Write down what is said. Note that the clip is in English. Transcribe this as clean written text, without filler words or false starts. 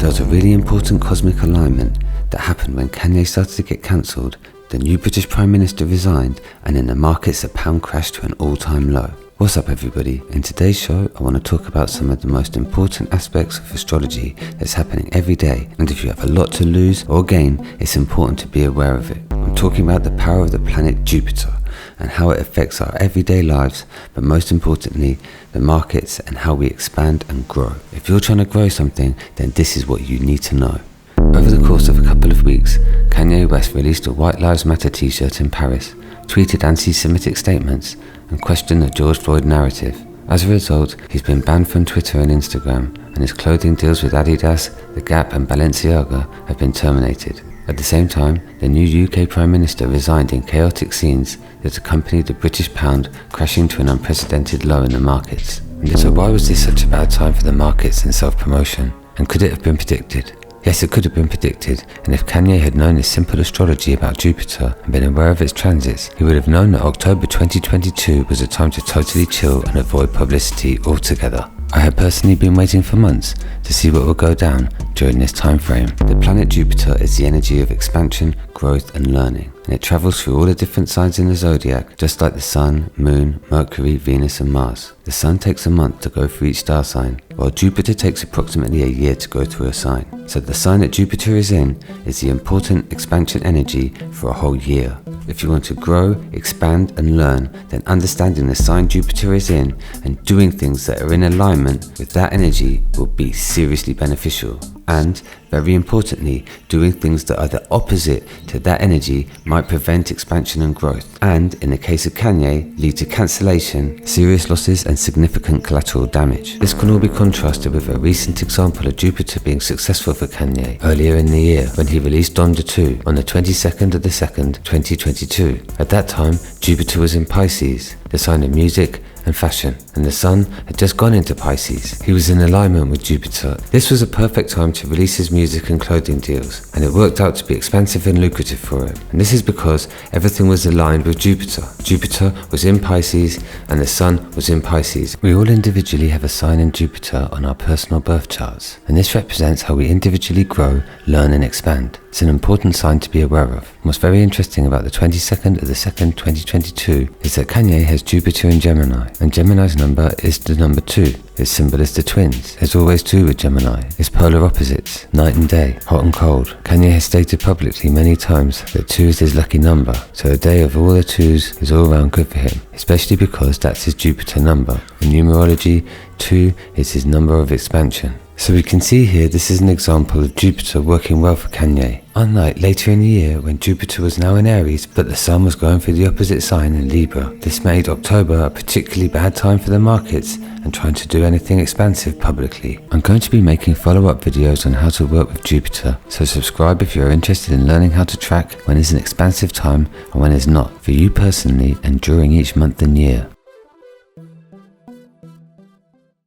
There was a really important cosmic alignment that happened when Kanye started to get cancelled, the new British Prime Minister resigned, and in the markets the pound crashed to an all-time low. What's up everybody? In today's show I want to talk about some of the most important aspects of astrology that's happening every day, and if you have a lot to lose or gain, it's important to be aware of it. I'm talking about the power of the planet Jupiter and how it affects our everyday lives, but most importantly, the markets and how we expand and grow. If you're trying to grow something, then this is what you need to know. Over the course of a couple of weeks, Kanye West released a White Lives Matter t-shirt in Paris, tweeted anti-Semitic statements, and questioned the George Floyd narrative. As a result, he's been banned from Twitter and Instagram, and his clothing deals with Adidas, The Gap and Balenciaga have been terminated. At the same time, the new UK Prime Minister resigned in chaotic scenes that accompanied the British pound crashing to an unprecedented low in the markets. And so why was this such a bad time for the markets and self-promotion? And could it have been predicted? Yes, it could have been predicted, and if Kanye had known this simple astrology about Jupiter and been aware of its transits, he would have known that October 2022 was a time to totally chill and avoid publicity altogether. I had personally been waiting for months to see what would go down during this time frame. The planet Jupiter is the energy of expansion, growth and learning, and it travels through all the different signs in the zodiac, just like the Sun, Moon, Mercury, Venus and Mars. The Sun takes a month to go through each star sign, while Jupiter takes approximately a year to go through a sign. So the sign that Jupiter is in is the important expansion energy for a whole year. If you want to grow, expand and learn, then understanding the sign Jupiter is in and doing things that are in alignment with that energy will be seriously beneficial. And, very importantly, doing things that are the opposite to that energy might prevent expansion and growth, and, in the case of Kanye, lead to cancellation, serious losses and significant collateral damage. This can all be contrasted with a recent example of Jupiter being successful for Kanye earlier in the year when he released Donda 2 on the 22nd of the 2nd, 2022. At that time, Jupiter was in Pisces, the sign of music and fashion, and the Sun had just gone into Pisces. He was in alignment with Jupiter. This was a perfect time to release his music and clothing deals, and it worked out to be expansive and lucrative for him. And this is because everything was aligned with Jupiter. Jupiter was in Pisces and the Sun was in Pisces. We all individually have a sign in Jupiter on our personal birth charts, and this represents how we individually grow, learn and expand. It's an important sign to be aware of. What's very interesting about the 22nd of the 2nd, 2022 is that Kanye has Jupiter in Gemini, and Gemini's number is the number 2. Its symbol is the twins. There's always two with Gemini. It's polar opposites, night and day, hot and cold. Kanye has stated publicly many times that 2 is his lucky number, so a day of all the 2s is all around good for him, especially because that's his Jupiter number. In numerology, 2 is his number of expansion. So we can see here this is an example of Jupiter working well for Kanye. Unlike later in the year when Jupiter was now in Aries but the Sun was going through the opposite sign in Libra. This made October a particularly bad time for the markets and trying to do anything expansive publicly. I'm going to be making follow-up videos on how to work with Jupiter, so subscribe if you're interested in learning how to track when is an expansive time and when is not, for you personally and during each month and year.